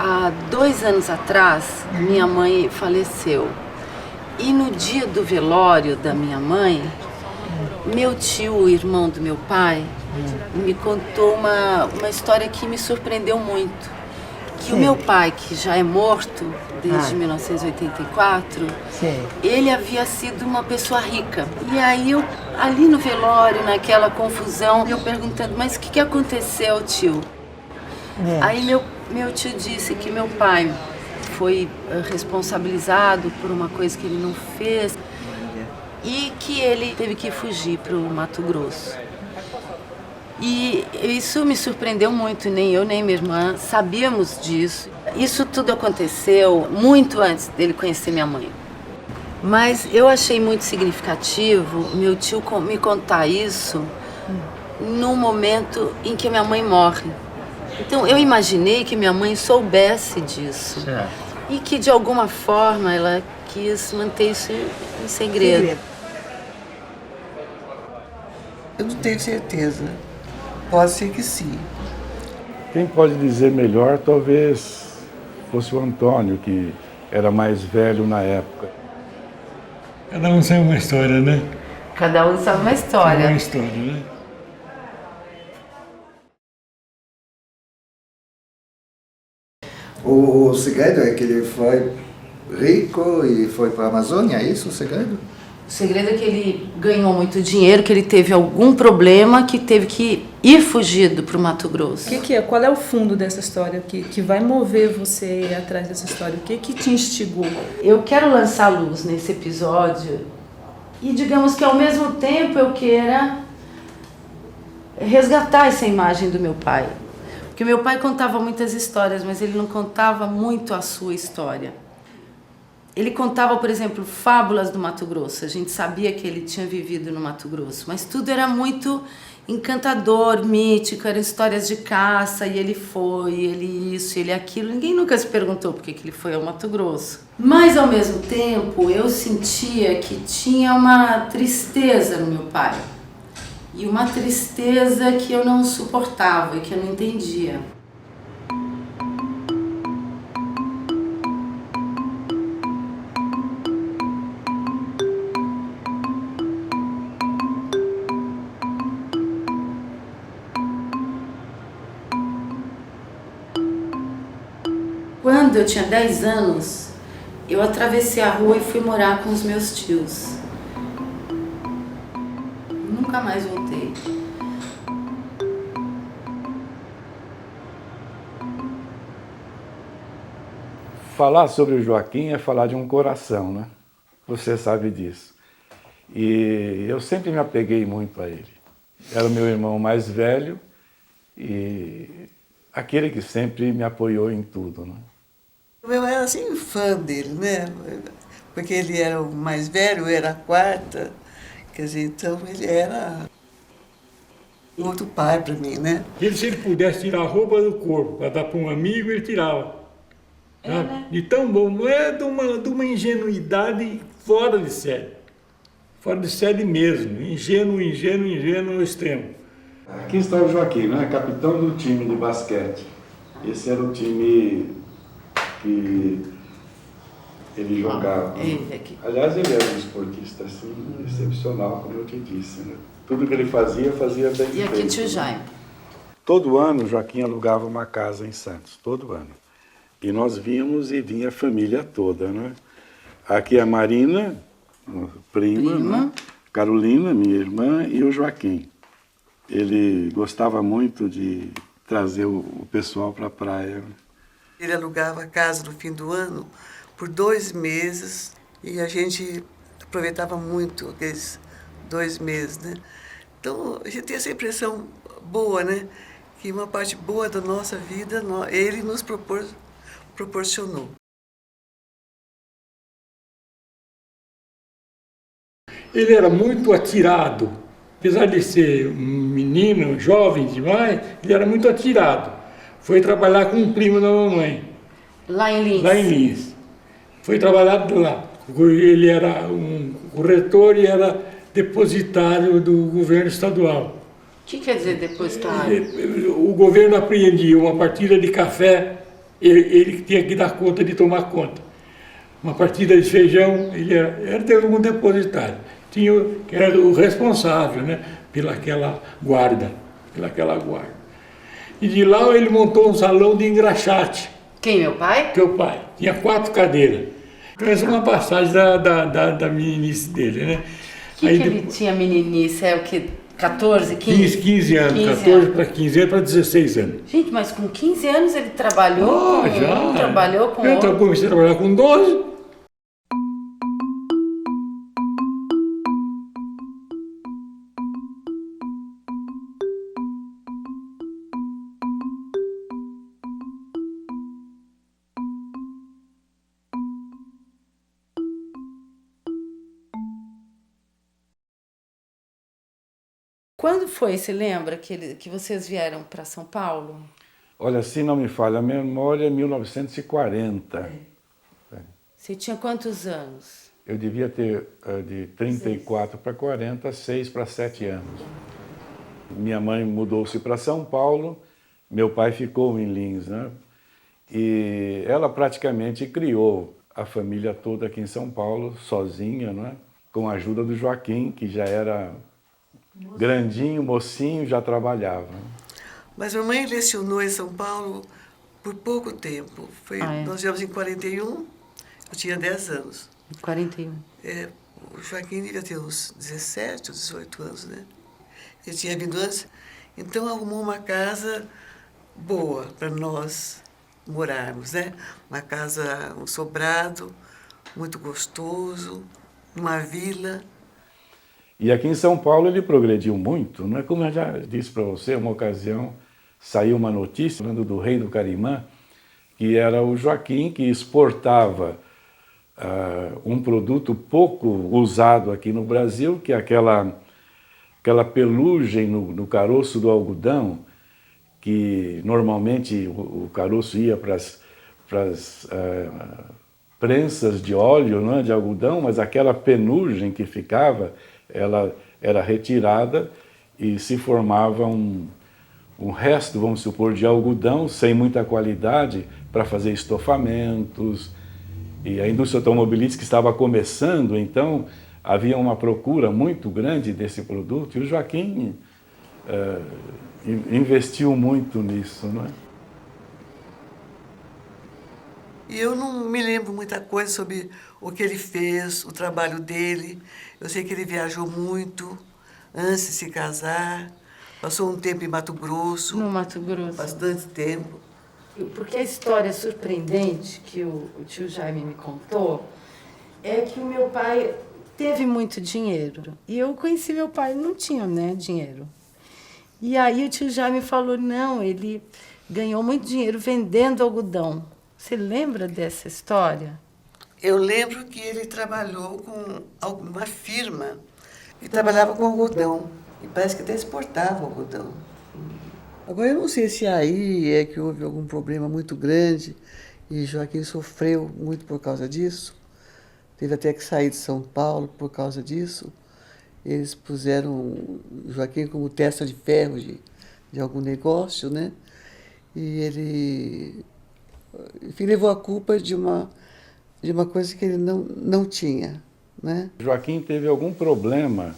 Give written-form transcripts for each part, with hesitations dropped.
Há 2 anos atrás, minha mãe faleceu. E no dia do velório da minha mãe, meu tio, o irmão do meu pai, me contou uma história que me surpreendeu muito. Que o meu pai, que já é morto desde 1984, ele havia sido uma pessoa rica. E aí eu, ali no velório, naquela confusão, eu perguntando, mas o que aconteceu, tio? Aí meu tio disse que meu pai foi responsabilizado por uma coisa que ele não fez e que ele teve que fugir para o Mato Grosso. E isso me surpreendeu muito, nem eu nem minha irmã sabíamos disso. Isso tudo aconteceu muito antes dele conhecer minha mãe. Mas eu achei muito significativo meu tio me contar isso num momento em que minha mãe morre. Então eu imaginei que minha mãe soubesse disso. Certo. E que de alguma forma ela quis manter isso em segredo. Eu não tenho certeza. Pode ser que sim. Quem pode dizer melhor talvez fosse o Antônio, que era mais velho na época. Cada um sabe uma história, né? Cada um sabe uma história. Uma história, né? O segredo é que ele foi rico e foi para a Amazônia, é isso o segredo? O segredo é que ele ganhou muito dinheiro, que ele teve algum problema, que teve que ir fugido para o Mato Grosso. O que é? Qual é o fundo dessa história que vai mover você atrás dessa história? O que te instigou? Eu quero lançar luz nesse episódio e digamos que ao mesmo tempo eu queira resgatar essa imagem do meu pai. Porque meu pai contava muitas histórias, mas ele não contava muito a sua história. Ele contava, por exemplo, fábulas do Mato Grosso. A gente sabia que ele tinha vivido no Mato Grosso, mas tudo era muito encantador, mítico, eram histórias de caça, e ele foi, ele isso, ele aquilo. Ninguém nunca se perguntou por que ele foi ao Mato Grosso. Mas, ao mesmo tempo, eu sentia que tinha uma tristeza no meu pai. E uma tristeza que eu não suportava e que eu não entendia. Quando eu tinha 10 anos, eu atravessei a rua e fui morar com os meus tios. Nunca mais voltei. Falar sobre o Joaquim é falar de um coração, né? Você sabe disso. E eu sempre me apeguei muito a ele. Era o meu irmão mais velho e aquele que sempre me apoiou em tudo, né? Eu era assim fã dele, né? Porque ele era o mais velho, eu era a quarta. Quer dizer, então ele era outro pai para mim, né? Se ele pudesse tirar a roupa do corpo para dar para um amigo, ele tirava. Né? De tão bom, não é de uma ingenuidade fora de série. Fora de série mesmo. Ingênuo ao extremo. Aqui está o Joaquim, né? Capitão do time de basquete. Esse era o time que ele jogava. Aliás, ele era um esportista assim, excepcional, como eu te disse. Né? Tudo que ele fazia bem feito. E aqui tio Jaime. Todo ano o Joaquim alugava uma casa em Santos, todo ano. E nós víamos e vinha a família toda, né? Aqui a Marina, prima. Né? Carolina, minha irmã, e o Joaquim. Ele gostava muito de trazer o pessoal para a praia. Ele alugava a casa no fim do ano por 2 meses e a gente aproveitava muito aqueles 2 meses, né? Então, a gente tem essa impressão boa, né? Que uma parte boa da nossa vida, ele nos proporcionou. Ele era muito atirado. Apesar de ser um menino, jovem demais, ele era muito atirado. Foi trabalhar com um primo da mamãe. Lá em Lins. Lá em Lins. Foi trabalhar lá. Ele era um corretor e era depositário do governo estadual. O que quer dizer depositário? O governo apreendia uma partilha de café ele tinha que dar conta de tomar conta. Uma partida de feijão, ele era de algum depositário. Tinha, que era o responsável, né, pelaquela guarda. E de lá ele montou um salão de engraxate. Quem, meu pai? Teu pai. Tinha 4 cadeiras. Então essa é uma passagem da meninice dele, né? Que ele tinha meninice? É o que? 14, 15? 15 anos, 14 para 15 anos para 16 anos. Gente, mas com 15 anos ele trabalhou já. Trabalhou com Eu outro? comecei a trabalhar com 12. Quando foi, você lembra, que vocês vieram para São Paulo? Olha, se não me falha a memória, é 1940. Você tinha quantos anos? Eu devia ter de 34 para 40, 6 para 7 anos. Minha mãe mudou-se para São Paulo, meu pai ficou em Lins, né? E ela praticamente criou a família toda aqui em São Paulo, sozinha, né? Com a ajuda do Joaquim, que já era grandinho, mocinho, já trabalhava. Mas minha mãe lecionou em São Paulo por pouco tempo. Nós viemos em 41, eu tinha 10 anos. 41. O Joaquim devia ter uns 17 ou 18 anos, né? Ele tinha vindo antes. Então arrumou uma casa boa para nós morarmos, né? Uma casa, um sobrado, muito gostoso, uma vila. E aqui em São Paulo ele progrediu muito, né? Como eu já disse para você, uma ocasião saiu uma notícia falando do rei do Carimã, que era o Joaquim, que exportava um produto pouco usado aqui no Brasil, que é aquela pelugem no caroço do algodão, que normalmente o caroço ia para as prensas de óleo, né, de algodão, mas aquela penugem que ficava, ela era retirada e se formava um resto, vamos supor, de algodão sem muita qualidade para fazer estofamentos. E a indústria automobilística estava começando, então havia uma procura muito grande desse produto e o Joaquim investiu muito nisso, não é? E eu não me lembro muita coisa sobre o que ele fez, o trabalho dele. Eu sei que ele viajou muito antes de se casar, passou um tempo em Mato Grosso. No Mato Grosso. Bastante tempo. Porque a história surpreendente que o tio Jaime me contou é que o meu pai teve muito dinheiro. E eu conheci meu pai, não tinha, né, dinheiro. E aí o tio Jaime falou, não, ele ganhou muito dinheiro vendendo algodão. Você lembra dessa história? Eu lembro que ele trabalhou com uma firma que trabalhava com algodão. E parece que até exportava algodão. Agora, eu não sei se aí é que houve algum problema muito grande e Joaquim sofreu muito por causa disso. Teve até que sair de São Paulo por causa disso. Eles puseram Joaquim como testa de ferro de algum negócio, né? E ele, enfim, levou a culpa de uma coisa que ele não tinha, né? Joaquim teve algum problema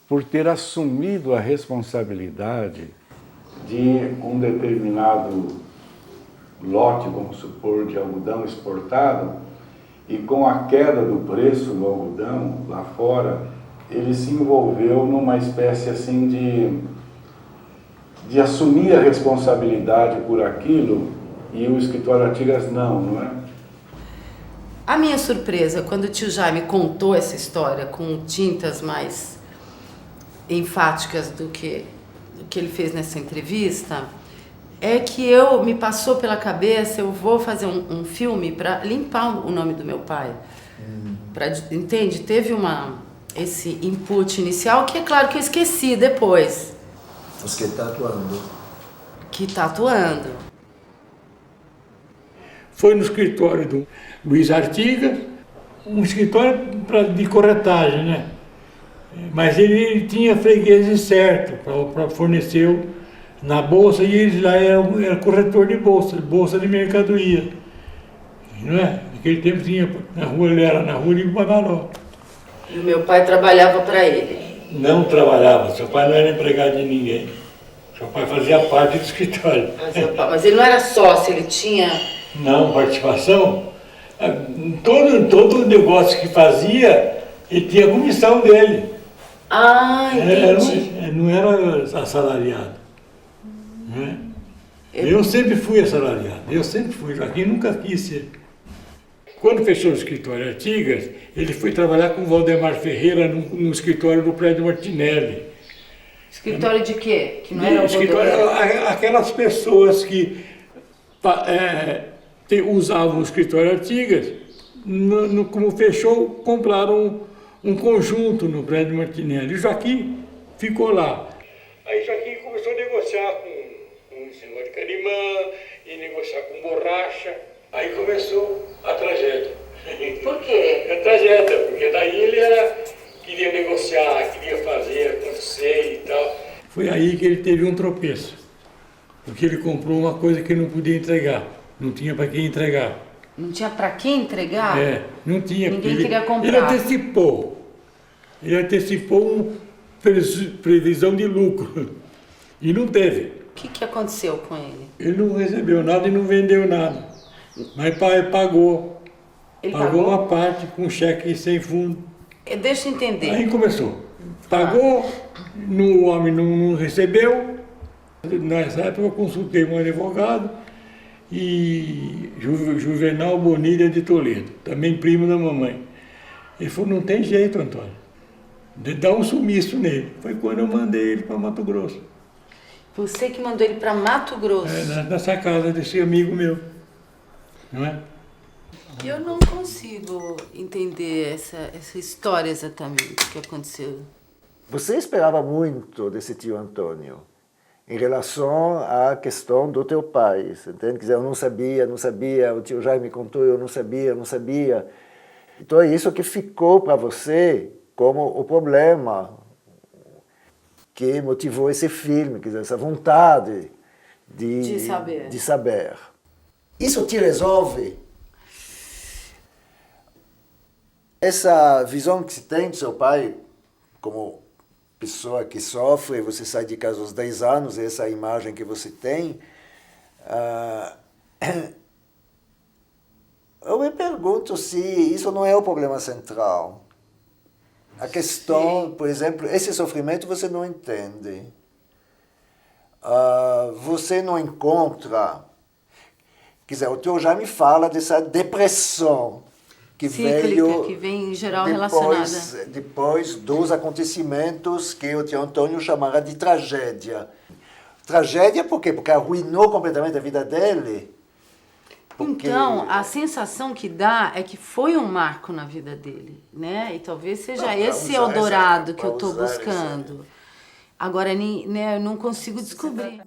por ter assumido a responsabilidade de um determinado lote, vamos supor, de algodão exportado, e com a queda do preço do algodão lá fora, ele se envolveu numa espécie assim de assumir a responsabilidade por aquilo, e o escritório Artigas não é? A minha surpresa, quando o tio Jaime contou essa história com tintas mais enfáticas do que ele fez nessa entrevista, é que me passou pela cabeça, eu vou fazer um filme para limpar o nome do meu pai. Entende? Teve esse input inicial, que é claro que eu esqueci depois. Mas que está atuando. Que está atuando. Foi no escritório do Luiz Artigas, um escritório de corretagem, né? Mas ele tinha fregueses certo para fornecer na bolsa, e ele lá era corretor de bolsa de mercadoria. Não é? Naquele tempo tinha, na rua, ele era na rua de Bagaró. E o meu pai trabalhava para ele? Não trabalhava, seu pai não era empregado de ninguém. Seu pai fazia parte do escritório. Mas ele não era sócio, ele tinha... Não, participação. Todo negócio que fazia, ele tinha a comissão dele. Ah, entendi. Não era assalariado. Né? Eu sempre fui assalariado, Joaquim nunca quis ser. Quando fechou o escritório Artigas, ele foi trabalhar com o Valdemar Ferreira no escritório do prédio Martinelli. Escritório de quê? Que não era o escritório, aquelas pessoas que usavam o escritório Artigas, como fechou, compraram um conjunto no prédio Martinelli. E Joaquim ficou lá. Aí Joaquim começou a negociar com o senhor de Carimã, e negociar com borracha. Aí começou a tragédia. Por quê? A tragédia, porque daí ele queria negociar, queria fazer acontecer e tal. Foi aí que ele teve um tropeço, porque ele comprou uma coisa que não podia entregar, não tinha para quem entregar. Não tinha para quem entregar? Não tinha. Ninguém queria comprar. Ele antecipou previsão de lucro e não teve. O que aconteceu com ele? Ele não recebeu nada e não vendeu nada, mas pagou. Ele pagou uma parte com cheque sem fundo. Deixa eu entender. Aí começou. Pagou, o homem não recebeu. Nessa época eu consultei um advogado, e Juvenal Bonilha de Toledo, também primo da mamãe. Ele falou, não tem jeito, Antônio, dá um sumiço nele. Foi quando eu mandei ele para Mato Grosso. Você que mandou ele para Mato Grosso? Nessa casa desse amigo meu, não é? Eu não consigo entender essa história exatamente, o que aconteceu. Você esperava muito desse tio Antônio em relação à questão do teu pai, você entende? Quer dizer, eu não sabia, o tio Jaime contou, eu não sabia. Então é isso que ficou para você como o problema que motivou esse filme, quer dizer, essa vontade de saber. Isso te resolve? Essa visão que você tem do seu pai como pessoa que sofre, você sai de casa aos 10 anos, essa imagem que você tem, eu me pergunto se isso não é o problema central. A questão, por exemplo, esse sofrimento você não entende. Você não encontra... Quer dizer, o teu já me fala dessa depressão que veio que vem em geral relacionada. Depois dos acontecimentos que o tio Antônio chamava de tragédia. Tragédia por quê? Porque arruinou completamente a vida dele. Porque... Então, a sensação que dá é que foi um marco na vida dele, né? E talvez seja esse Eldorado que eu estou buscando. Agora, né, eu não consigo descobrir.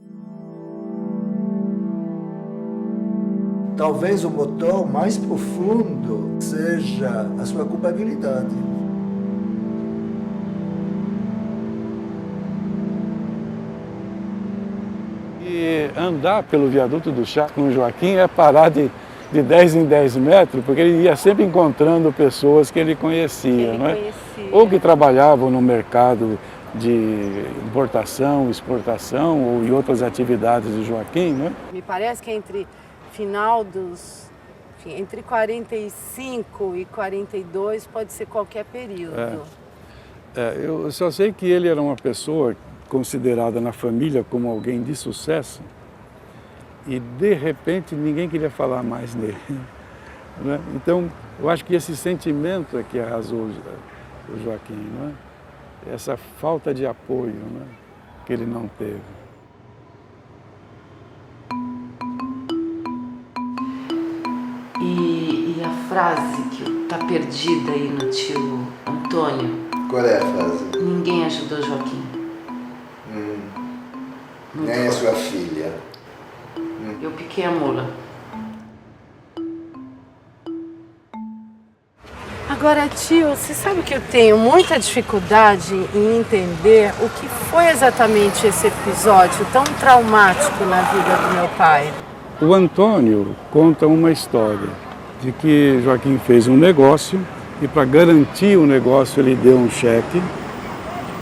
Talvez o motor mais profundo seja a sua culpabilidade. E andar pelo viaduto do Chá com o Joaquim é parar de 10 em 10 metros, porque ele ia sempre encontrando pessoas que ele conhecia, não é? Ou que trabalhavam no mercado de importação, exportação ou em outras atividades do Joaquim, não é? Me parece que entre 45 e 42 pode ser qualquer período. Eu só sei que ele era uma pessoa considerada na família como alguém de sucesso e, de repente, ninguém queria falar mais nele. Né? Então, eu acho que esse sentimento é que arrasou o Joaquim, não é? Essa falta de apoio, não é? Que ele não teve. E a frase que está perdida aí no tio Antônio? Qual é a frase? Ninguém ajudou Joaquim. Nem a sua filha. Eu piquei a mula. A Agora, tio, você sabe que eu tenho muita dificuldade em entender o que foi exatamente esse episódio tão traumático na vida do meu pai. O Antônio conta uma história de que Joaquim fez um negócio e para garantir o negócio ele deu um cheque,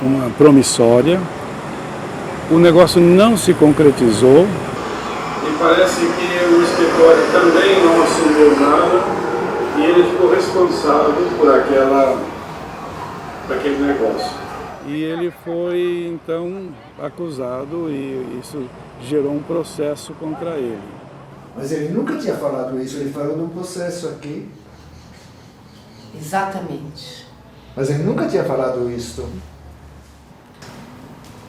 uma promissória. O negócio não se concretizou. E parece que o escritório também não assumiu nada e ele ficou responsável por aquele negócio. E ele foi, então, acusado e isso gerou um processo contra ele. Mas ele nunca tinha falado isso, ele falou de um processo aqui. Exatamente. Mas ele nunca tinha falado isso.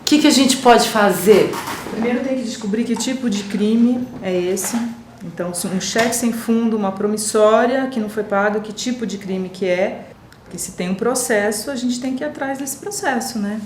O que a gente pode fazer? Primeiro tem que descobrir que tipo de crime é esse. Então, um cheque sem fundo, uma promissória que não foi paga, que tipo de crime que é. Porque se tem um processo, a gente tem que ir atrás desse processo, né?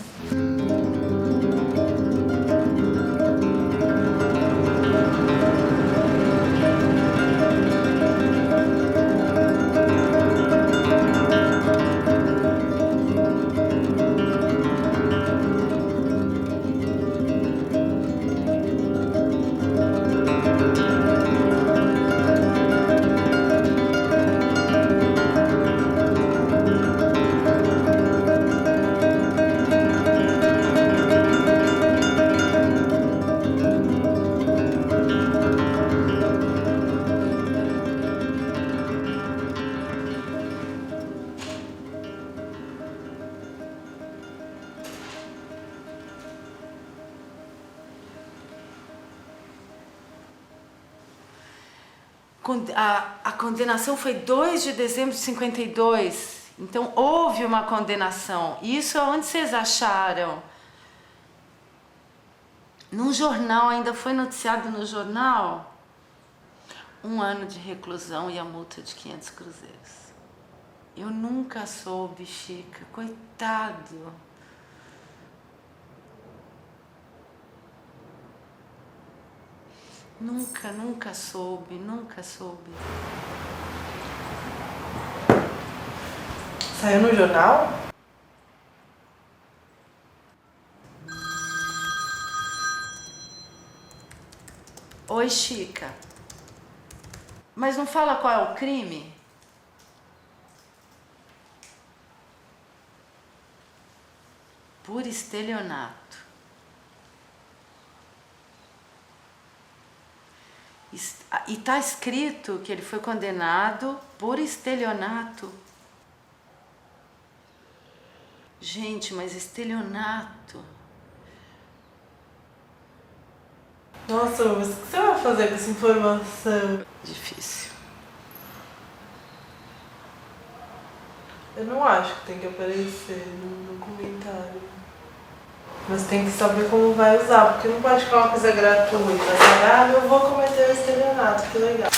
A condenação foi 2 de dezembro de 52. Então houve uma condenação. Isso é onde vocês acharam? Num jornal, ainda foi noticiado no jornal? 1 ano de reclusão e a multa de 500 cruzeiros. Eu nunca soube, Chica. Coitado. Nunca soube, nunca soube. Saiu no jornal? Oi, Chica. Mas não fala qual é o crime? Por estelionato. E está escrito que ele foi condenado por estelionato. Gente, mas estelionato. Nossa, mas o que você vai fazer com essa informação? Difícil. Eu não acho que tem que aparecer no documentário. Mas tem que saber como vai usar, porque não pode ficar uma coisa gratuita. Sabe? Eu vou cometer o estelionato, que legal.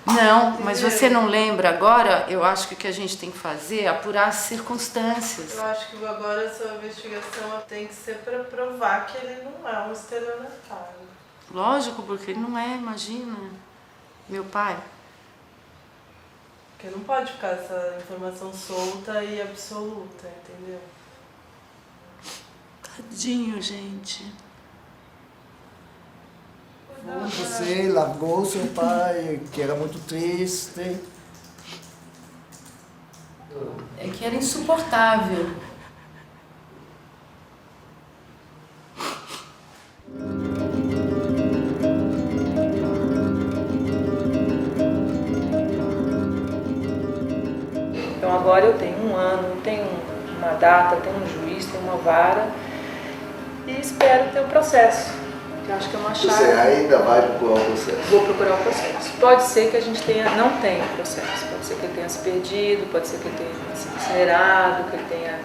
Não, mas você não lembra agora? Eu acho que o que a gente tem que fazer é apurar as circunstâncias. Eu acho que agora a sua investigação tem que ser para provar que ele não é um estelionatário. Lógico, porque ele não é, imagina. Meu pai. Porque não pode ficar essa informação solta e absoluta, entendeu? Tadinho, gente. Você largou seu pai, que era muito triste. É que era insuportável. Então agora eu tenho 1 ano, tenho uma data, tenho um juiz, tenho uma vara e espero ter o processo. Eu acho que é uma chave. Você ainda vai procurar o processo? Vou procurar o processo. Pode ser que a gente não tenha processo, pode ser que ele tenha se perdido, pode ser que ele tenha se incinerado, que ele tenha,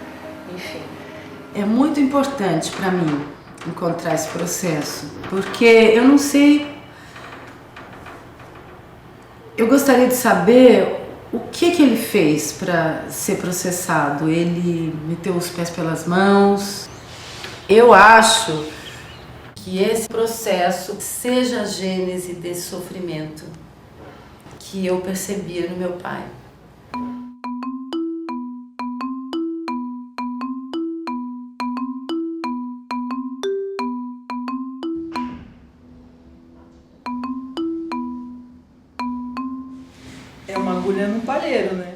enfim. É muito importante para mim encontrar esse processo, porque eu não sei. Eu gostaria de saber o que ele fez para ser processado. Ele meteu os pés pelas mãos. Eu acho que esse processo seja a gênese desse sofrimento que eu percebia no meu pai. agulha no palheiro, né?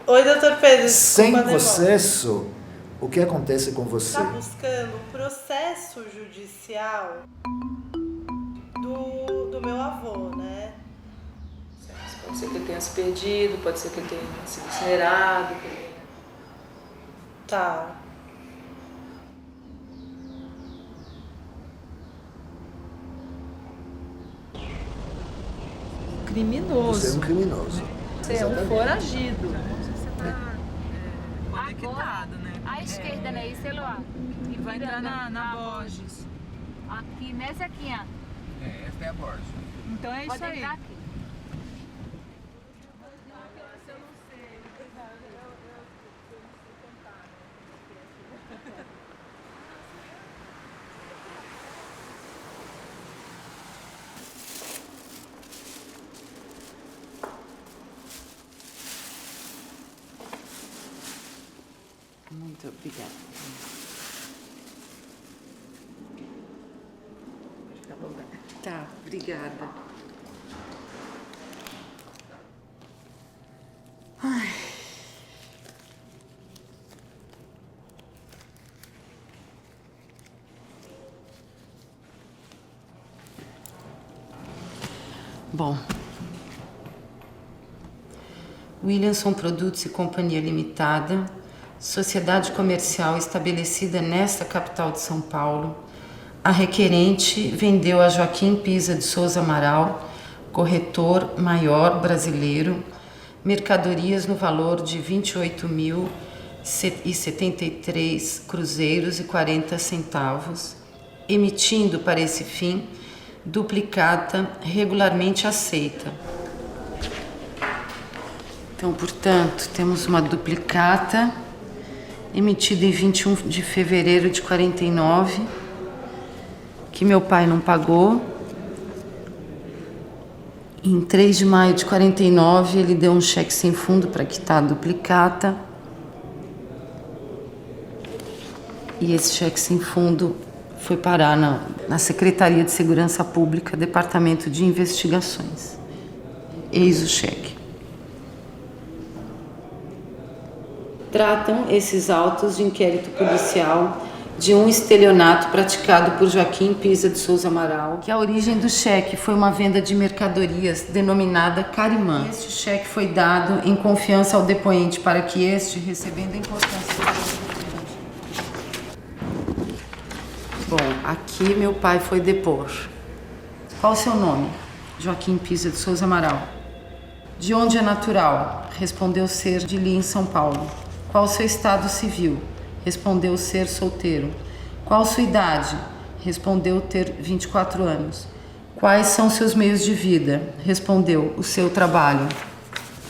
Oi, doutor Pedro. Sem desculpa a demora. processo, o que acontece com você? Tá buscando o processo judicial do meu avô, né? Pode ser que ele tenha se perdido, pode ser que ele tenha sido incinerado. Tá. Criminoso. Você é um criminoso. Você é um foragido. Conectado, né? À esquerda, né? Isso, Eloá. E vai entrar na Borges. Aqui, nessa aqui, ó. Esta é a Borges. Então é Pode isso aí. entrar aqui. Muito obrigada. Tá, obrigada. Ai. Bom, Williamson Produtos e Companhia Limitada, sociedade comercial estabelecida nesta capital de São Paulo. A requerente vendeu a Joaquim Pisa de Souza Amaral, corretor maior brasileiro, mercadorias no valor de 28.073 cruzeiros e 40 centavos, emitindo para esse fim duplicata regularmente aceita. Então, portanto, temos uma duplicata emitida em 21 de fevereiro de 49, que meu pai não pagou. Em 3 de maio de 49, ele deu um cheque sem fundo para quitar a duplicata. E esse cheque sem fundo foi parar na Secretaria de Segurança Pública, Departamento de Investigações. Eis o cheque. Tratam esses autos de inquérito policial de um estelionato praticado por Joaquim Pisa de Souza Amaral, que a origem do cheque foi uma venda de mercadorias denominada Carimã. Este cheque foi dado em confiança ao depoente para que este, recebendo a importância... Bom, aqui meu pai foi depor. Qual o seu nome? Joaquim Pisa de Souza Amaral. De onde é natural? Respondeu ser de Lim, em São Paulo. Qual o seu estado civil? Respondeu ser solteiro. Qual sua idade? Respondeu ter 24 anos. Quais são seus meios de vida? Respondeu o seu trabalho.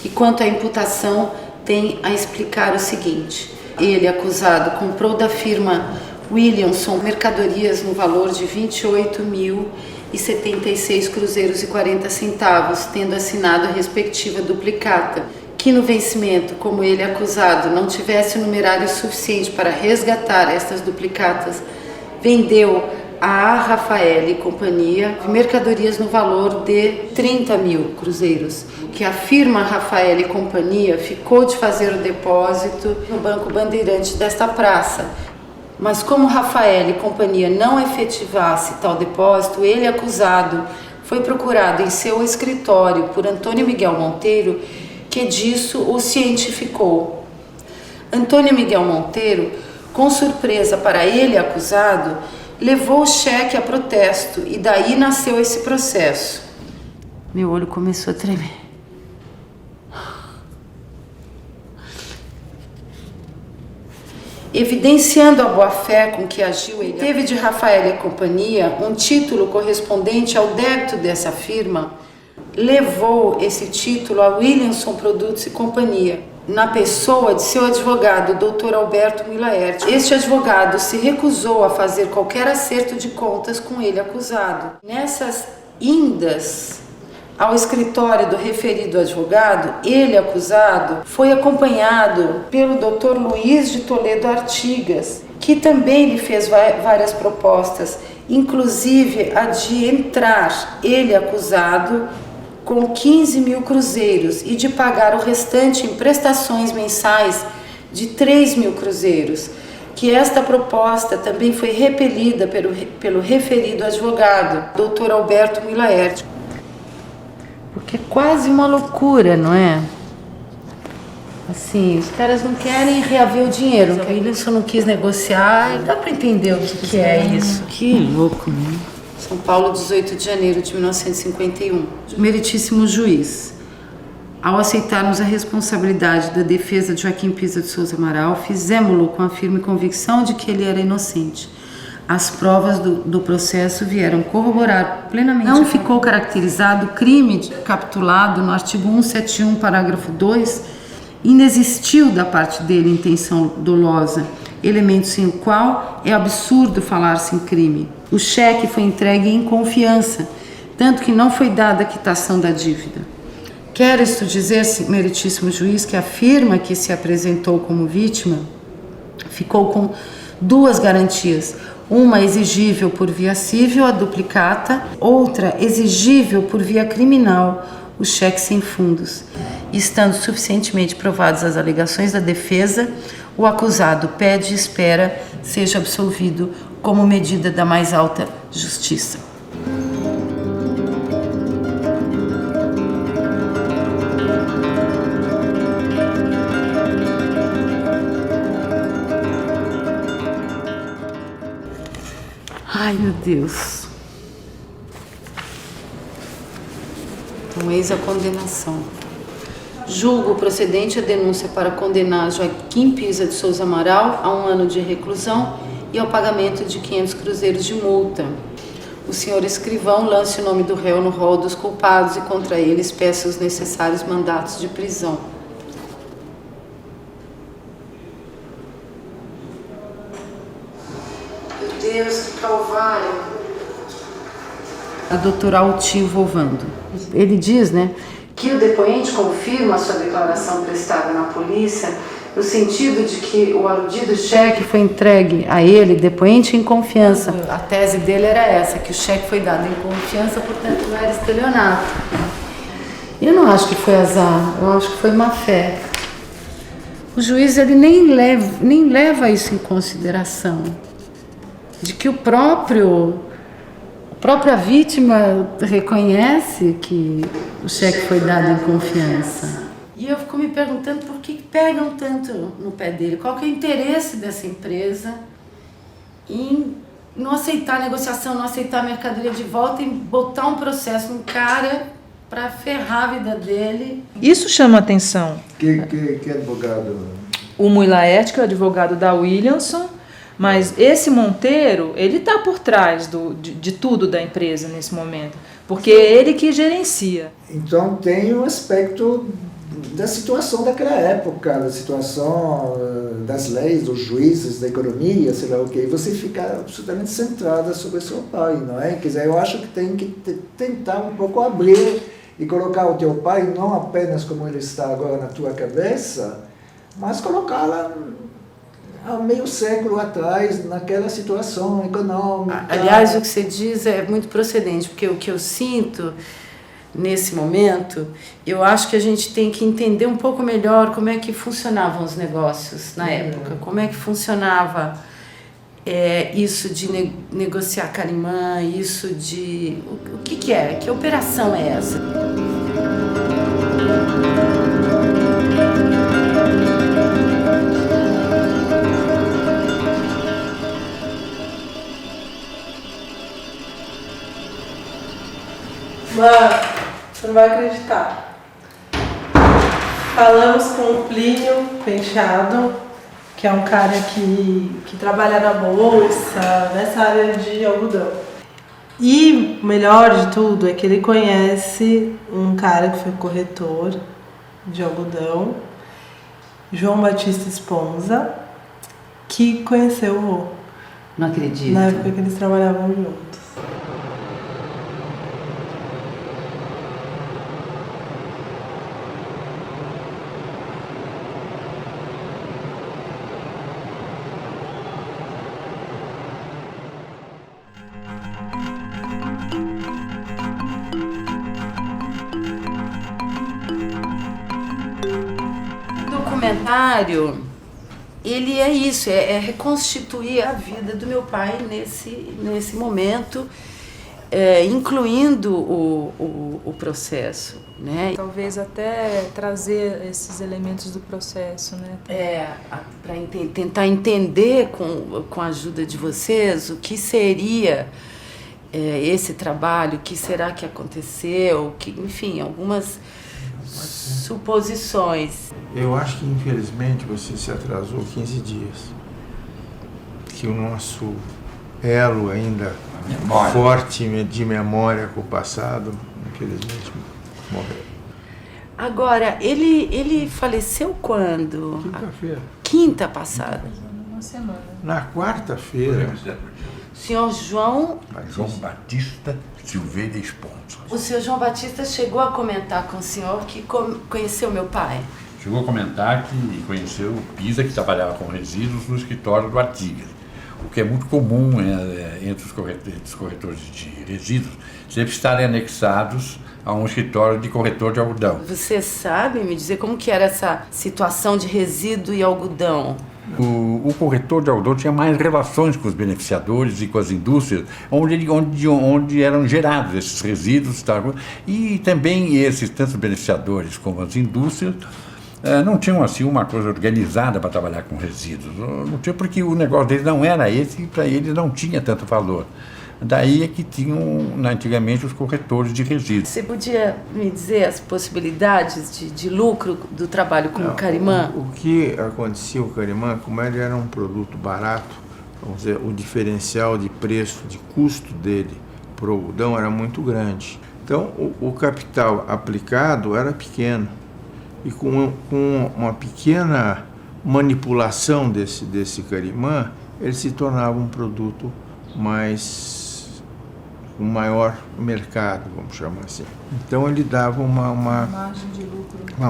E quanto à imputação, tem a explicar o seguinte: ele, acusado, comprou da firma Williamson mercadorias no valor de 28.076 cruzeiros e 40 centavos, tendo assinado a respectiva duplicata, que no vencimento, como ele acusado, não tivesse numerário suficiente para resgatar estas duplicatas, vendeu a Rafael e Companhia mercadorias no valor de 30.000 cruzeiros, que a firma Rafael e Companhia ficou de fazer o depósito no Banco Bandeirante desta praça. Mas como Rafael e Companhia não efetivasse tal depósito, ele, acusado, foi procurado em seu escritório por Antônio Miguel Monteiro, que disso o cientificou. Antônio Miguel Monteiro, com surpresa para ele, acusado, levou o cheque a protesto e daí nasceu esse processo. Meu olho começou a tremer. Evidenciando a boa-fé com que agiu ele, teve de Rafael e Companhia um título correspondente ao débito dessa firma, levou esse título a Williamson Produtos e Companhia, na pessoa de seu advogado, Dr. Alberto Milaert. Este advogado se recusou a fazer qualquer acerto de contas com ele acusado. Nessas indas ao escritório do referido advogado, ele, acusado, foi acompanhado pelo Dr. Luiz de Toledo Artigas, que também lhe fez várias propostas, inclusive a de entrar, ele, acusado, com 15 mil cruzeiros e de pagar o restante em prestações mensais de 3 mil cruzeiros, que esta proposta também foi repelida pelo referido advogado, Dr. Alberto Milaert. Porque é quase uma loucura, não é? Assim, os caras não querem reaver o dinheiro. O Williamson não quis negociar, dá para entender o que é isso. Que louco, né? São Paulo, 18 de janeiro de 1951. Meritíssimo juiz, ao aceitarmos a responsabilidade da defesa de Joaquim Pisa de Souza Amaral, fizemo-lo com a firme convicção de que ele era inocente. As provas do processo vieram corroborar plenamente. Não ficou caracterizado o crime capitulado no artigo 171, parágrafo 2, inexistiu da parte dele intenção dolosa, elemento sem o qual é absurdo falar-se em crime. O cheque foi entregue em confiança, tanto que não foi dada a quitação da dívida. Quer isto dizer, meritíssimo juiz, que afirma que se apresentou como vítima, ficou com duas garantias, uma exigível por via civil, a duplicata, outra exigível por via criminal, o cheque sem fundos. Estando suficientemente provadas as alegações da defesa, o acusado pede e espera seja absolvido como medida da mais alta justiça. Ai, meu Deus. Então, eis a condenação. Julgo procedente a denúncia para condenar Joaquim Pisa de Souza Amaral a 1 ano de reclusão e ao pagamento de 500 cruzeiros de multa. O senhor escrivão lance o nome do réu no rol dos culpados e contra eles peça os necessários mandatos de prisão. Meu Deus, que calvário! A doutora Altivo Ovando. Ele diz, né, que o depoente confirma a sua declaração prestada na polícia no sentido de que o aludido cheque foi entregue a ele, depoente, em confiança. A tese dele era essa, que o cheque foi dado em confiança, portanto não era estelionato. Eu não acho que foi azar, eu acho que foi má fé. O juiz ele nem leva isso em consideração, de que a própria vítima reconhece que o cheque foi dado em confiança. E eu fico me perguntando por que pegam tanto no pé dele. Qual que é o interesse dessa empresa em não aceitar a negociação, não aceitar a mercadoria de volta e botar um processo no cara para ferrar a vida dele? Isso chama atenção. Que advogado? O Milaert, que é o advogado da Williamson, mas esse Monteiro, ele está por trás de tudo da empresa nesse momento, porque é ele que gerencia. Então tem um aspecto da situação daquela época, da situação das leis, dos juízes, da economia, sei lá o que, e você fica absolutamente centrada sobre seu pai, não é? Quer dizer, eu acho que tem que tentar um pouco abrir e colocar o teu pai não apenas como ele está agora na tua cabeça, mas colocá-la há meio século atrás, naquela situação econômica. Aliás, o que você diz é muito procedente, porque o que eu sinto nesse momento, eu acho que a gente tem que entender um pouco melhor como é que funcionavam os negócios na época, como é que funcionava isso de negociar carimã, isso de... O que é? Que operação é essa? Mano, você não vai acreditar. Falamos com o Plínio Penteado, que é um cara que trabalha na bolsa, nessa área de algodão. E o melhor de tudo é que ele conhece um cara que foi corretor de algodão, João Batista Esponza, que conheceu o vô. Não acredito. Na época que eles trabalhavam juntos. documentário, ele é isso, é reconstituir a vida do meu pai nesse momento, incluindo o processo, né? Talvez até trazer esses elementos do processo, né? Para tentar entender com a ajuda de vocês o que seria esse trabalho, o que será que aconteceu, enfim, algumas suposições. Eu acho que, infelizmente, você se atrasou 15 dias. Que o nosso elo ainda forte de memória com o passado, infelizmente, morreu. Agora, ele faleceu quando? Quinta-feira. Quinta passada. Uma semana. Na quarta-feira, Senhor João Batista Silveira Esponso. O senhor João Batista chegou a comentar com o senhor que conheceu meu pai? Chegou a comentar que conheceu o Pisa, que trabalhava com resíduos no escritório do Artigas. O que é muito comum entre os corretores de resíduos, sempre estarem anexados a um escritório de corretor de algodão. Você sabe me dizer como que era essa situação de resíduo e algodão? O corretor de algodão tinha mais relações com os beneficiadores e com as indústrias, onde eram gerados esses resíduos. Tá? E também esses, tanto os beneficiadores como as indústrias, não tinham assim uma coisa organizada para trabalhar com resíduos. Não tinha, porque o negócio deles não era esse e para eles não tinha tanto valor. Daí é que tinham, antigamente, os corretores de resíduos. Você podia me dizer as possibilidades de lucro do trabalho com o carimã? O que acontecia com o carimã, como ele era um produto barato, vamos dizer, o diferencial de preço, de custo dele para o algodão era muito grande. Então, o capital aplicado era pequeno. E com uma pequena manipulação desse carimã, ele se tornava um produto um maior mercado, vamos chamar assim. Então ele dava uma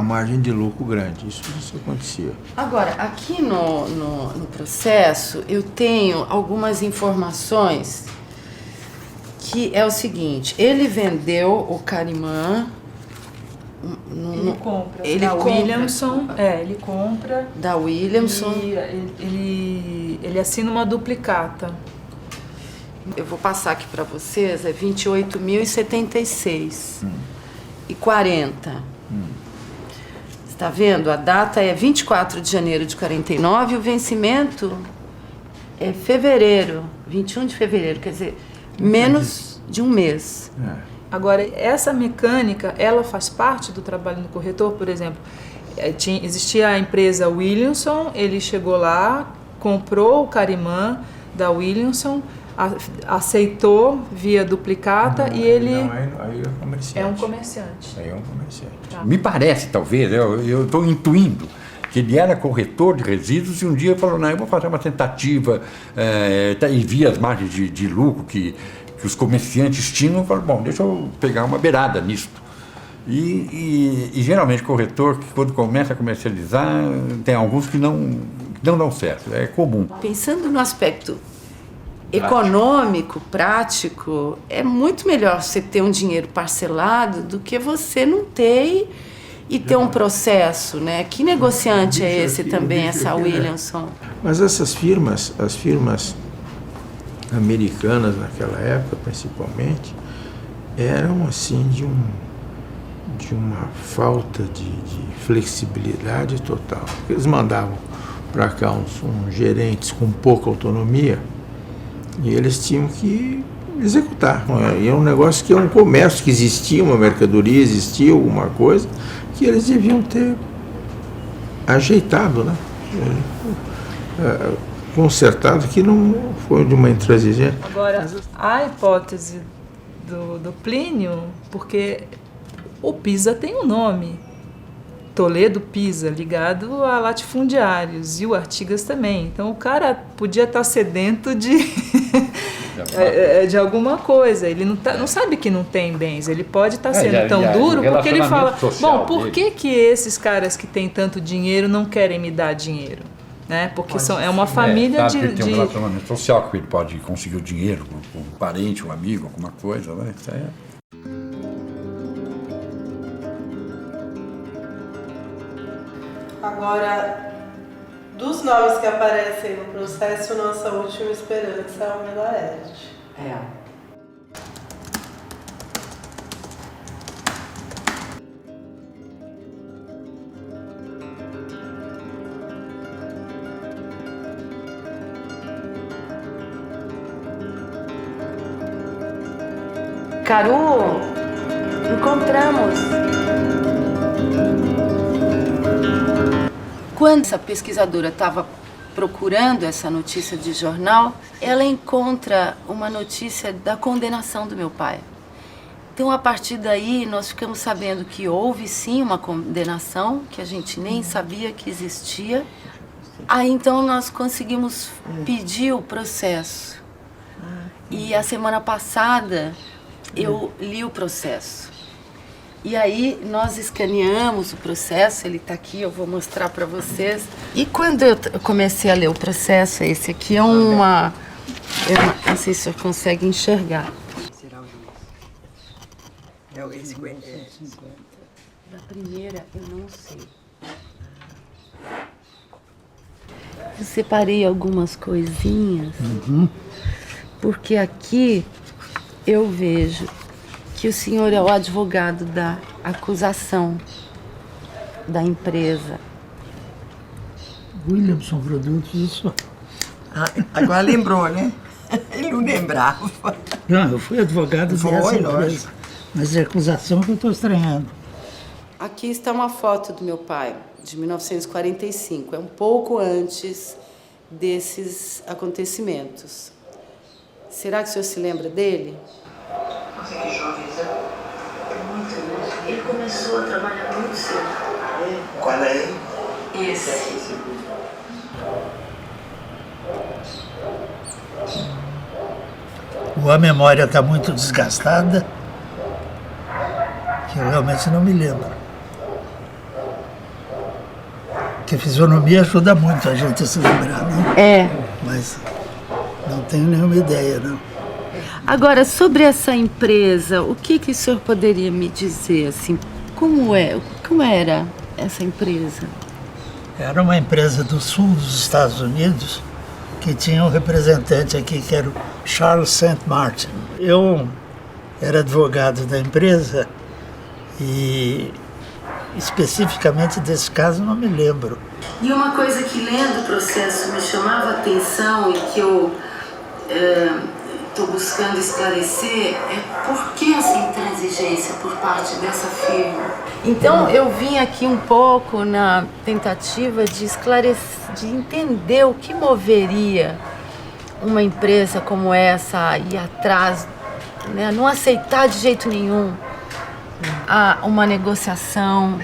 margem de lucro grande. Isso acontecia. Agora, aqui no processo, eu tenho algumas informações que é o seguinte: ele vendeu o carimã. Ele compra. Ele compra. Williamson, ele compra. Da Williamson. E ele assina uma duplicata. Eu vou passar aqui para vocês, é 28.076 e 40. Está vendo? A data é 24 de janeiro de 49 e o vencimento é fevereiro, 21 de fevereiro, quer dizer, menos de um mês. Agora, essa mecânica, ela faz parte do trabalho do corretor, por exemplo. Existia a empresa Williamson, ele chegou lá, comprou o carimã da Williamson, aceitou via duplicata e ele aí é comerciante. é um comerciante. Aí é um comerciante. Tá. Me parece, talvez, eu estou intuindo, que ele era corretor de resíduos e um dia falou, não, eu vou fazer uma tentativa, e via as margens de lucro que os comerciantes tinham, falou, bom, deixa eu pegar uma beirada nisso. E geralmente corretor, que quando começa a comercializar, tem alguns que não dão certo, é comum. Pensando no aspecto econômico, prático, é muito melhor você ter um dinheiro parcelado do que você não ter e ter um processo, né? Que negociante é esse também, essa Williamson? Mas essas firmas, as firmas americanas naquela época, principalmente, eram assim de uma falta de flexibilidade total. Eles mandavam para cá uns gerentes com pouca autonomia e eles tinham que executar. E é um negócio que é um comércio, que existia uma mercadoria, existia alguma coisa que eles deviam ter ajeitado, né? Consertado, que não foi de uma intransigência. Agora, a hipótese do Plínio, porque o Pisa tem um nome, Toledo Pisa, ligado a latifundiários, e o Artigas também. Então o cara podia estar sedento de alguma coisa. Ele não sabe que não tem bens. Ele pode estar sendo tão duro porque ele fala, bom, por que esses caras que têm tanto dinheiro não querem me dar dinheiro? Né? Porque é uma família de... Tem um relacionamento social que ele pode conseguir o dinheiro com um parente, um amigo, alguma coisa, né? Isso é... Agora, dos nomes que aparecem no processo, nossa última esperança é o Melaed. É. Caru, encontramos. Quando essa pesquisadora estava procurando essa notícia de jornal, ela encontra uma notícia da condenação do meu pai. Então, a partir daí, nós ficamos sabendo que houve sim uma condenação, que a gente nem sabia que existia. Aí, então, nós conseguimos pedir o processo. E a semana passada, eu li o processo. E aí nós escaneamos o processo, ele está aqui, eu vou mostrar para vocês. E quando eu comecei a ler o processo, esse aqui é uma... Eu não sei se o senhor consegue enxergar. Da primeira, eu não sei. Eu separei algumas coisinhas, porque aqui eu vejo que o senhor é o advogado da acusação da empresa. Williamson Produtos, isso. Agora lembrou, né? Ele não lembrava. Não, eu fui advogado dessa empresa, mas é a acusação que eu estou estranhando. Aqui está uma foto do meu pai, de 1945. É um pouco antes desses acontecimentos. Será que o senhor se lembra dele? Nossa, que jovem, Muito bom. Ele começou a trabalhar muito cedo. Qual é? Esse. Ou a memória está muito desgastada, que eu realmente não me lembro. Porque a fisionomia ajuda muito a gente a se lembrar, não? É. Mas não tenho nenhuma ideia, não. Agora, sobre essa empresa, o que o senhor poderia me dizer, assim, como era essa empresa? Era uma empresa do sul dos Estados Unidos que tinha um representante aqui, que era o Charles St. Martin. Eu era advogado da empresa e especificamente desse caso não me lembro. E uma coisa que lendo o processo me chamava a atenção e que eu estou buscando esclarecer é por que essa intransigência por parte dessa firma. Então eu vim aqui um pouco na tentativa de esclarecer, de entender o que moveria uma empresa como essa a ir atrás, né, não aceitar de jeito nenhum uma negociação,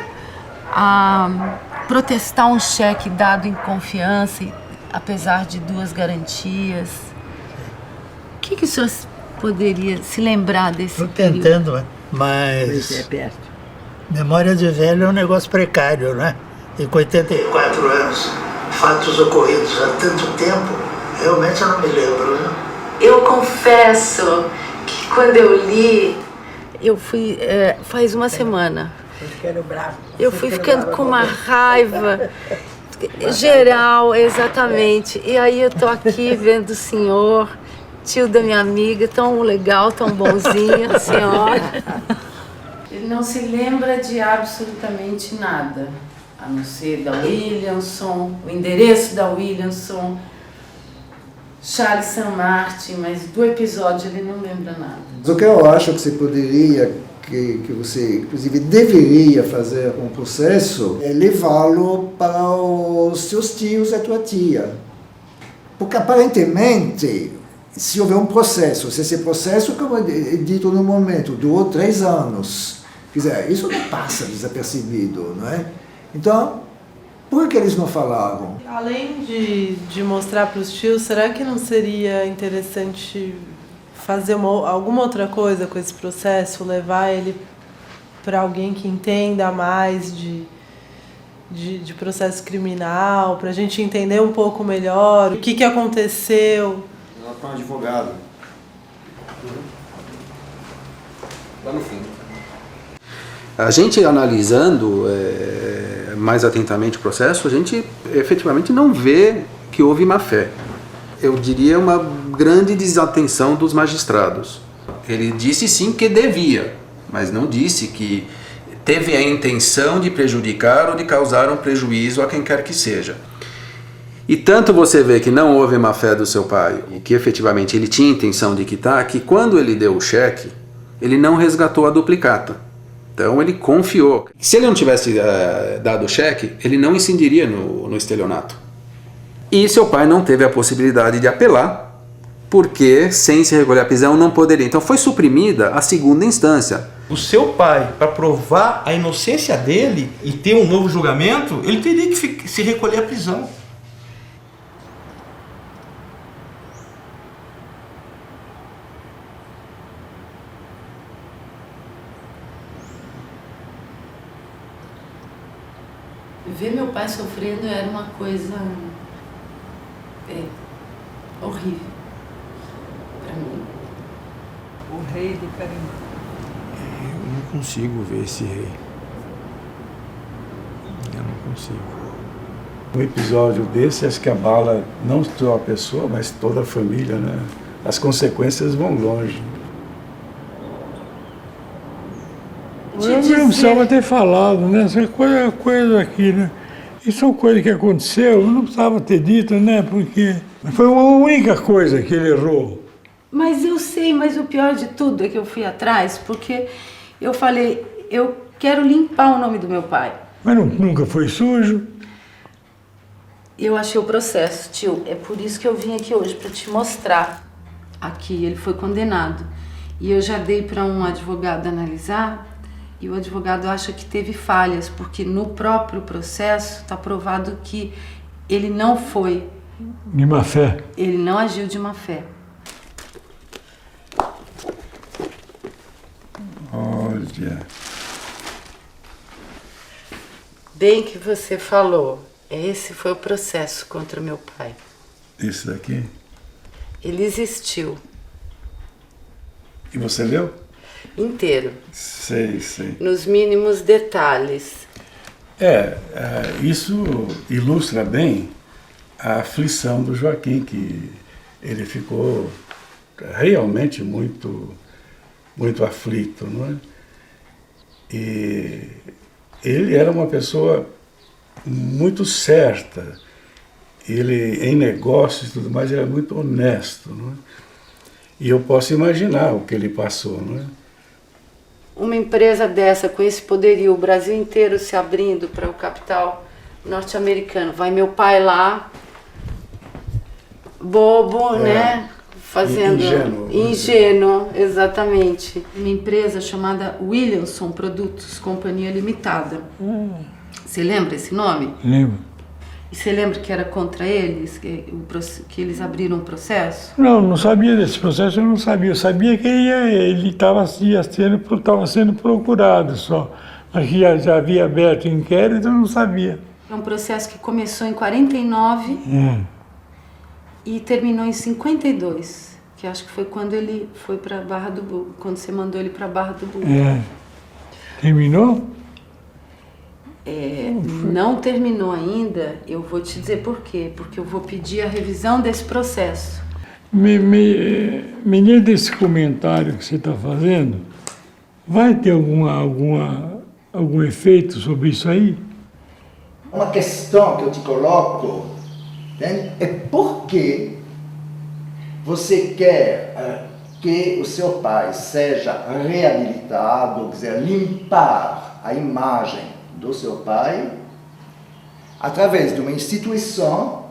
a protestar um cheque dado em confiança, apesar de 2 garantias. O que o senhor poderia se lembrar desse período? Estou tentando, mas memória de velho é um negócio precário, né? E com 84 anos, fatos ocorridos há tanto tempo, realmente eu não me lembro, né? Eu confesso que quando eu li, eu fui, faz uma semana, eu fui ficando com uma raiva geral, exatamente. E aí eu tô aqui vendo o senhor, tio da minha amiga, tão legal, tão bonzinho, a senhora. Ele não se lembra de absolutamente nada, a não ser da Williamson, o endereço da Williamson, Charles St. Martin, mas do episódio ele não lembra nada. O que eu acho que você poderia, que você inclusive deveria fazer um processo, é levá-lo para os seus tios e a tua tia. Porque aparentemente, se houver um processo, se esse processo, como é dito no momento, durou 3 anos, quer dizer, isso não passa desapercebido, não é? Então, por que eles não falaram? Além de mostrar para os tios, será que não seria interessante fazer alguma outra coisa com esse processo, levar ele para alguém que entenda mais de processo criminal, para a gente entender um pouco melhor o que aconteceu? Para um advogado. Lá no fim. A gente analisando mais atentamente o processo, a gente efetivamente não vê que houve má fé. Eu diria uma grande desatenção dos magistrados. Ele disse sim que devia, mas não disse que teve a intenção de prejudicar ou de causar um prejuízo a quem quer que seja. E tanto você vê que não houve má fé do seu pai, e que efetivamente ele tinha intenção de quitar, que quando ele deu o cheque, ele não resgatou a duplicata. Então ele confiou. Se ele não tivesse dado o cheque, ele não incidiria no estelionato. E seu pai não teve a possibilidade de apelar, porque sem se recolher a prisão não poderia. Então foi suprimida a segunda instância. O seu pai, para provar a inocência dele e ter um novo julgamento, ele teria que se recolher à prisão. Ver meu pai sofrendo era uma coisa horrível para mim. O rei de Carimã. Eu não consigo ver esse rei. Eu não consigo. Um episódio desse acho que abala não só a pessoa, mas toda a família, né? As consequências vão longe. Eu não precisava ter falado, né? Essa coisa aqui, né? Isso é uma coisa que aconteceu, eu não precisava ter dito, né? Porque foi uma única coisa que ele errou. Mas eu sei, mas o pior de tudo é que eu fui atrás, porque eu falei, eu quero limpar o nome do meu pai. Mas nunca foi sujo. Eu achei o processo, tio. É por isso que eu vim aqui hoje, para te mostrar. Aqui, ele foi condenado. E eu já dei para um advogado analisar, e o advogado acha que teve falhas, porque no próprio processo está provado que ele não foi. De má fé. Ele não agiu de má fé. Olha. Bem que você falou. Esse foi o processo contra o meu pai. Esse daqui? Ele existiu. E você leu? Inteiro. Sei. Nos mínimos detalhes. Isso ilustra bem a aflição do Joaquim, que ele ficou realmente muito aflito, não é? E ele era uma pessoa muito certa. Ele, em negócios e tudo mais, era muito honesto, não é? E eu posso imaginar o que ele passou, não é? Uma empresa dessa, com esse poderio, o Brasil inteiro se abrindo para o capital norte-americano. Vai meu pai lá, bobo, né? Fazendo... Ingênuo, exatamente. Uma empresa chamada Williamson Produtos Companhia Limitada. Você lembra esse nome? Lembro. E você lembra que era contra eles, que eles abriram um processo? Não sabia desse processo, eu não sabia. Eu sabia que ele estava sendo procurado só. Mas que já havia aberto inquérito, eu não sabia. É um processo que começou em 49 e terminou em 52, que acho que foi quando ele foi para Barra do Bugre, quando você mandou ele para Barra do Bugre. Terminou? Não terminou ainda, eu vou te dizer por quê. Porque eu vou pedir a revisão desse processo. Mediante esse comentário que você está fazendo, vai ter algum efeito sobre isso aí? Uma questão que eu te coloco, entende? É por que você quer que o seu pai seja reabilitado, quer dizer, limpar a imagem do seu pai, através de uma instituição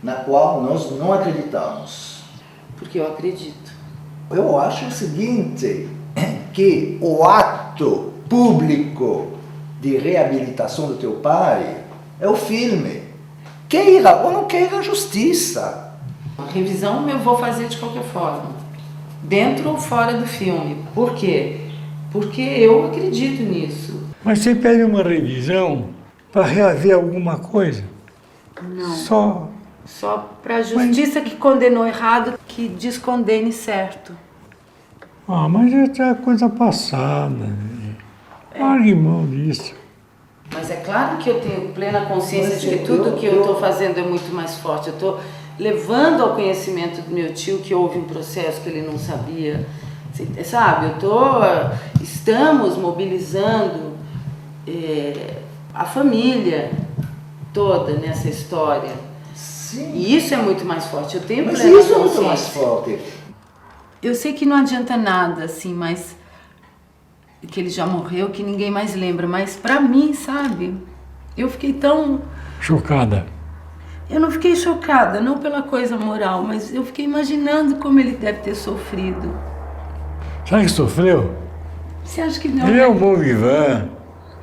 na qual nós não acreditamos. Porque eu acredito. Eu acho o seguinte, que o ato público de reabilitação do teu pai é o filme. Queira ou não queira justiça. A revisão eu vou fazer de qualquer forma, dentro ou fora do filme. Por quê? Porque eu acredito nisso. Mas você pede uma revisão para reaver alguma coisa? Não. Só para a justiça que condenou errado, que descondene certo. Mas é coisa passada. Largue mão disso. Mas é claro que eu tenho plena consciência de que tudo que eu estou fazendo é muito mais forte. Eu estou levando ao conhecimento do meu tio que houve um processo que ele não sabia, sabe? Estamos mobilizando a família toda nessa história. Sim. E isso é muito mais forte. Eu tenho Mas plena isso é muito consciência. mais forte. Eu sei que não adianta nada, assim, mas que ele já morreu, que ninguém mais lembra, mas pra mim, sabe? Eu fiquei tão... Chocada. Eu não fiquei chocada, não pela coisa moral, mas eu fiquei imaginando como ele deve ter sofrido. Sabe que sofreu? Você acha que não? Ele é um bom vivan,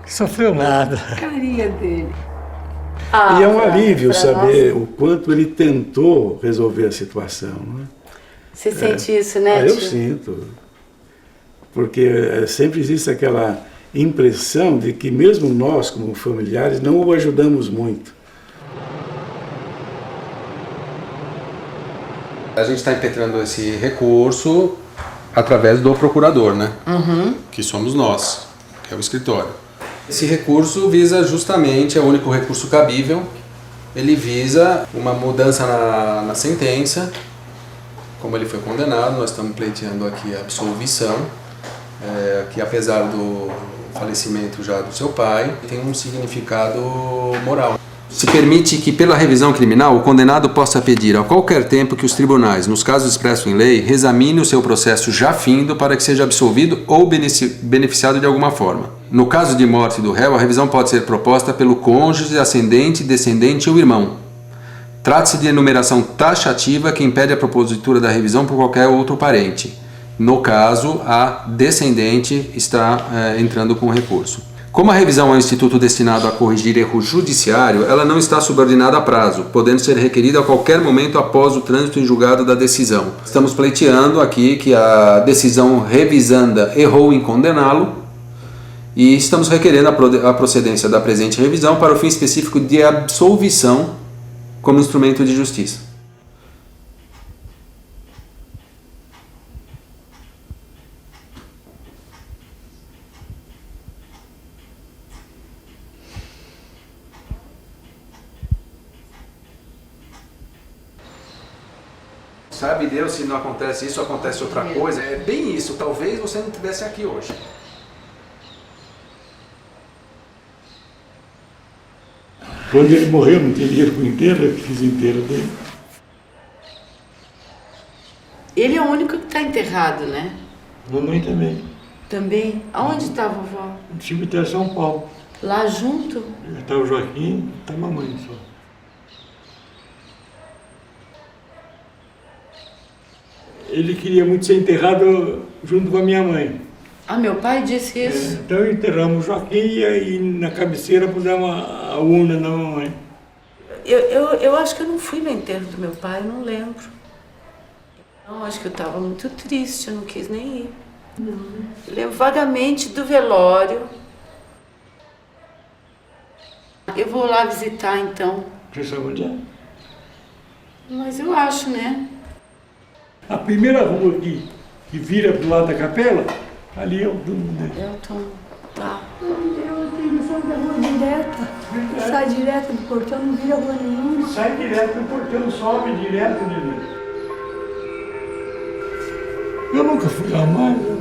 que sofreu nada. A carinha dele. E é um alívio saber o quanto ele tentou resolver a situação. Né? Você sente isso, né, Eu tio? sinto. Porque sempre existe aquela impressão de que mesmo nós, como familiares, não o ajudamos muito. A gente está impetrando esse recurso através do procurador, né? Uhum. Que somos nós, que é o escritório. Esse recurso visa justamente, é o único recurso cabível, ele visa uma mudança na sentença. Como ele foi condenado, nós estamos pleiteando aqui a absolvição, que apesar do falecimento já do seu pai, tem um significado moral. Se permite que, pela revisão criminal, o condenado possa pedir a qualquer tempo que os tribunais, nos casos expressos em lei, reexamine o seu processo já findo para que seja absolvido ou beneficiado de alguma forma. No caso de morte do réu, a revisão pode ser proposta pelo cônjuge, ascendente, descendente ou irmão. Trata-se de enumeração taxativa que impede a propositura da revisão por qualquer outro parente. No caso, a descendente está entrando com recurso. Como a revisão é um instituto destinado a corrigir erro judiciário, ela não está subordinada a prazo, podendo ser requerida a qualquer momento após o trânsito em julgado da decisão. Estamos pleiteando aqui que a decisão revisanda errou em condená-lo e estamos requerendo a procedência da presente revisão para o fim específico de absolvição como instrumento de justiça. Sabe Deus se não acontece isso, acontece outra coisa. É bem isso, talvez você não estivesse aqui hoje. Quando ele morreu, não tinha dinheiro para o inteiro, eu fiz inteiro dele. Ele é o único que está enterrado, né? Mamãe também. Também? Aonde está a vovó? No cemitério São Paulo. Lá junto? Está o Joaquim, está a mamãe só. Ele queria muito ser enterrado junto com a minha mãe. Ah, meu pai disse isso? Então enterramos o Joaquim e aí na cabeceira pusemos a urna da mamãe. Eu acho que eu não fui no enterro do meu pai, eu não lembro. Não, acho que eu estava muito triste, eu não quis nem ir. Não. Eu lembro vagamente do velório. Eu vou lá visitar então. Você sabe onde é? Mas eu acho, né? A primeira rua que vira pro lado da capela, ali é o túmulo dele. É o túmulo, tá. Eu tenho noção da rua direta. Sai direto do portão, não vira rua nenhuma. Sai direto do portão, sobe direto nele. Eu nunca fui lá mais.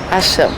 Achamos.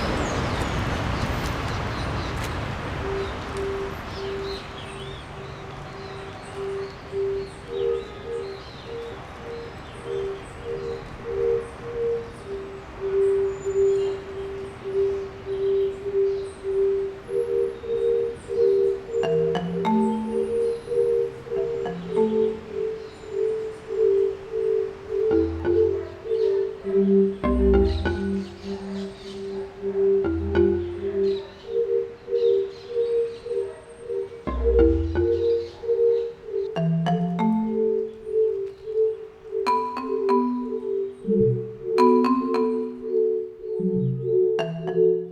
Obrigada.